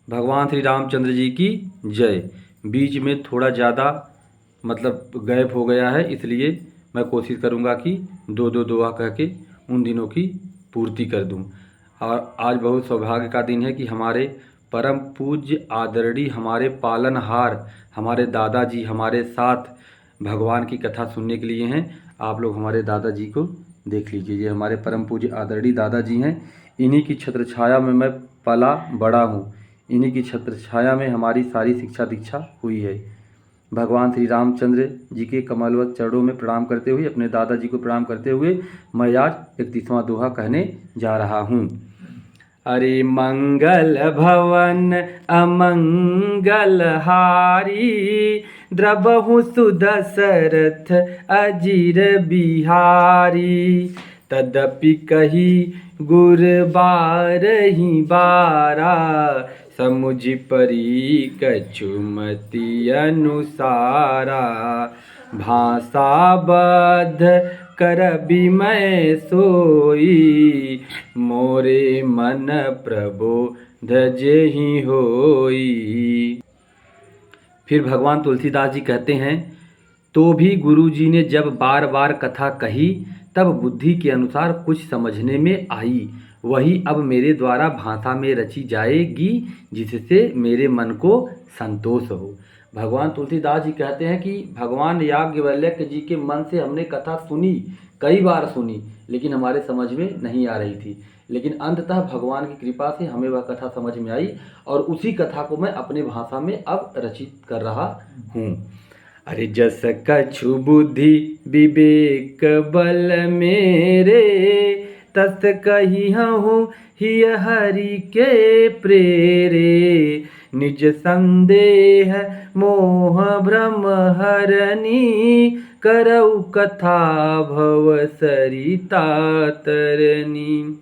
भगवान श्री रामचंद्र जी की जय। बीच में थोड़ा ज़्यादा मतलब गैप हो गया है, इसलिए मैं कोशिश करूँगा कि दो दो दुआ कह के उन दिनों की पूर्ति कर दूँ। और आज बहुत सौभाग्य का दिन है कि हमारे परम पूज्य आदरणीय हमारे पालनहार हमारे दादाजी हमारे साथ भगवान की कथा सुनने के लिए हैं। आप लोग हमारे दादाजी को देख लीजिए, ये हमारे परम पूज्य आदरणीय दादाजी हैं। इन्हीं की छत्र छाया में मैं पला बड़ा हूँ, इन्हीं की छत्र छाया में हमारी सारी शिक्षा दीक्षा हुई है। भगवान श्री रामचंद्र जी के कमलवत चरणों में प्रणाम करते हुए, अपने दादाजी को प्रणाम करते हुए मैं आज 31वां दोहा कहने जा रहा हूँ। अरे मंगल भवन अमंगल हारी, द्रबहु सुदशरथ अजीर बिहारी। तदपि कही गुर बारही बारा, समुझ परी कछुमति अनुसारा। भाषा बद्ध करबि मैं सोई, मोरे मन प्रबोध जेहि होई। फिर भगवान तुलसीदास जी कहते हैं, तो भी गुरु जी ने जब बार बार कथा कही, तब बुद्धि के अनुसार कुछ समझने में आई। वही अब मेरे द्वारा भाषा में रची जाएगी, जिससे मेरे मन को संतोष हो। भगवान तुलसीदास जी कहते हैं कि भगवान याज्ञवल्क्य जी के मन से हमने कथा सुनी, कई बार सुनी, लेकिन हमारे समझ में नहीं आ रही थी। लेकिन अंततः भगवान की कृपा से हमें वह कथा समझ में आई, और उसी कथा को मैं अपने भाषा में अब रचित कर रहा हूँ। अरे जस कछु बुद्धि विवेक बल मेरे, तस कही हूँ हिय हरि के प्रेरे। निज संदेह मोह भ्रम हरनी, करऊ कथा भव सरिता तरनी।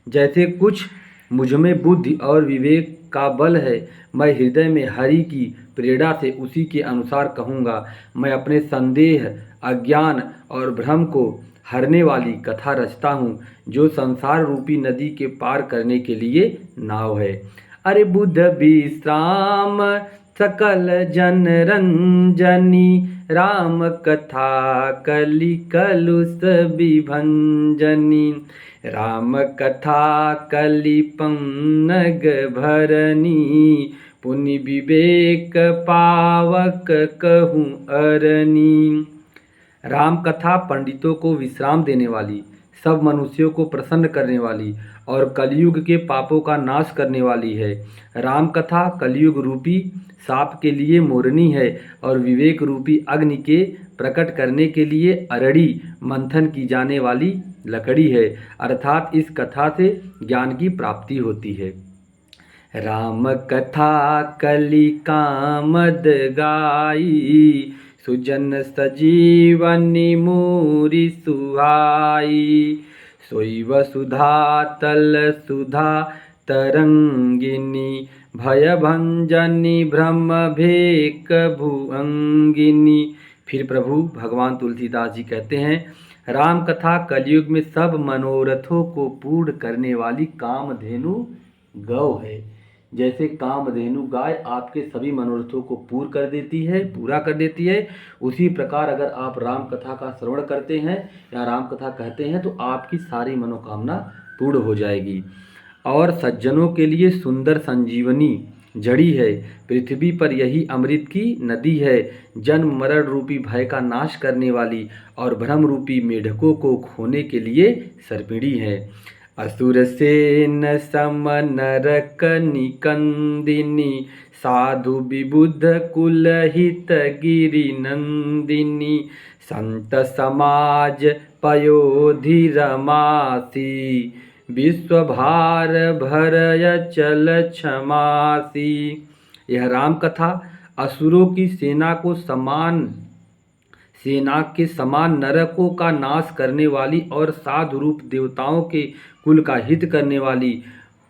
जैसे कुछ मुझ में बुद्धि और विवेक का बल है, मैं हृदय में हरि की प्रेरणा से उसी के अनुसार कहूँगा। मैं अपने संदेह, अज्ञान और भ्रम को हरने वाली कथा रचता हूँ, जो संसार रूपी नदी के पार करने के लिए नाव है। अरे बुद्ध विश्राम सकल जन रंजनी, राम कथा कलि कलुष विभंजनी। राम कथा कलि पन्नग भरनी, पुनि विवेक पावक कहूँ अरनी। राम कथा पंडितों को विश्राम देने वाली, सब मनुष्यों को प्रसन्न करने वाली और कलयुग के पापों का नाश करने वाली है। राम कथा कलयुग रूपी साप के लिए मोरनी है, और विवेक रूपी अग्नि के प्रकट करने के लिए अरड़ी मंथन की जाने वाली लकड़ी है। अर्थात इस कथा से ज्ञान की प्राप्ति होती है। राम कथा कलि कामद गाई, सुजन सजीवनी मूरि सुहाई। सोई वसुधा तल सुधा तरंगिनी, भय भंजनी भ्रम भेक भुअंगिनी। फिर प्रभु भगवान तुलसीदास जी कहते हैं, राम कथा कलयुग में सब मनोरथों को पूर्ण करने वाली कामधेनु गौ है। जैसे कामधेनु गाय आपके सभी मनोरथों को पूरा कर देती है, उसी प्रकार अगर आप राम कथा का श्रवण करते हैं या राम कथा कहते हैं, तो आपकी सारी मनोकामना पूर्ण हो जाएगी। और सज्जनों के लिए सुंदर संजीवनी जड़ी है। पृथ्वी पर यही अमृत की नदी है, जन्म मरण रूपी भय का नाश करने वाली और भ्रम रूपी मेढकों को खोने के लिए सर्पिणी है। असुर सेन सम नरक निकंदिनी, साधु विबुद्ध कुलहित गिरि नंदिनी। संत समाज पयोधि रमासी, विश्वभार भरय चल क्षमासी। यह राम कथा असुरों की सेना के समान नरकों का नाश करने वाली और साधु रूप देवताओं के कुल का हित करने वाली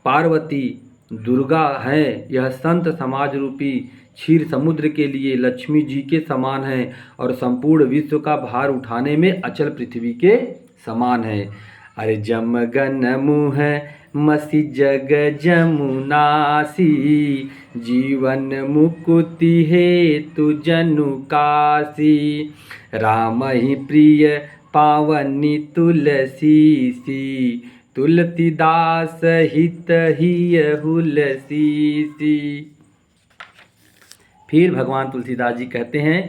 पार्वती दुर्गा है। यह संत समाज रूपी क्षीर समुद्र के लिए लक्ष्मी जी के समान है और संपूर्ण विश्व का भार उठाने में अचल पृथ्वी के समान है। अरे जमगन मुँह मसी जग जमुनासी, जीवन मुकुति हेतु जनु कासी, राम ही प्रिय पावनी तुलसी सी, तुलसीदास हित ही हुलसी सी। फिर भगवान तुलसीदास जी कहते हैं,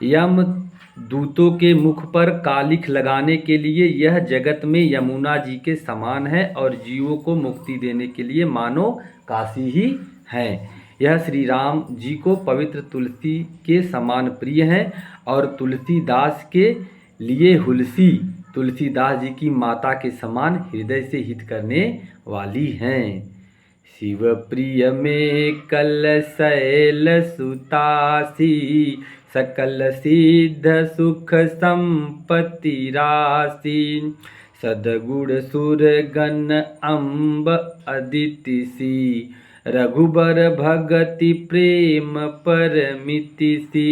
यम दूतों के मुख पर कालिख लगाने के लिए यह जगत में यमुना जी के समान है और जीवों को मुक्ति देने के लिए मानो काशी ही है। यह श्री राम जी को पवित्र तुलसी के समान प्रिय हैं और तुलसीदास के लिए हुलसी तुलसीदास जी की माता के समान हृदय से हित करने वाली हैं। शिव प्रिय में कल शैल सुतासी, सकल सिद्ध सुख संपत्ति राशि, सदगुण सुर गण अम्ब अदिति सी, रघुबर भगति प्रेम परमिति सी।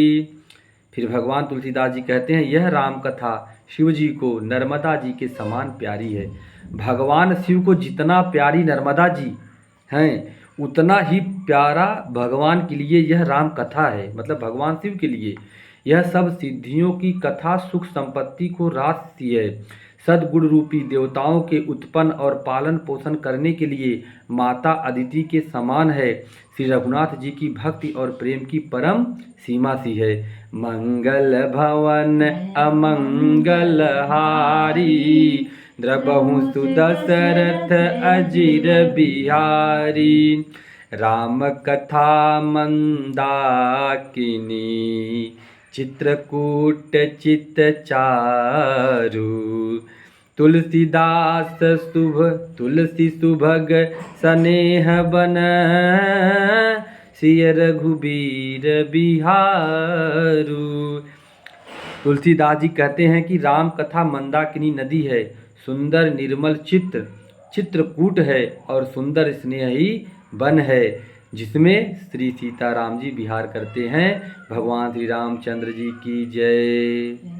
फिर भगवान तुलसीदास जी कहते हैं, यह राम कथा शिव जी को नर्मदा जी के समान प्यारी है। भगवान शिव को जितना प्यारी नर्मदा जी हैं, उतना ही प्यारा भगवान के लिए यह राम कथा है। मतलब भगवान शिव के लिए यह सब सिद्धियों की कथा सुख संपत्ति को राशि है। सद्गुण रूपी देवताओं के उत्पन्न और पालन पोषण करने के लिए माता अदिति के समान है। श्री रघुनाथ जी की भक्ति और प्रेम की परम सीमा सी है। मंगल भवन अमंगल हारी, द्रबहु सुदशरथ अजिर बिहारी, राम कथा मंदाकिनी, चित्रकूट चित चारु, तुलसीदास तुलसी सुभग स्नेह बन, सिय रघुबीर बिहारू। तुलसीदास जी कहते हैं कि राम कथा मंदाकिनी नदी है, सुंदर निर्मल चित्रकूट है और सुंदर स्नेही वन है, जिसमें श्री सीताराम जी विहार करते हैं। भगवान श्री रामचंद्र जी की जय।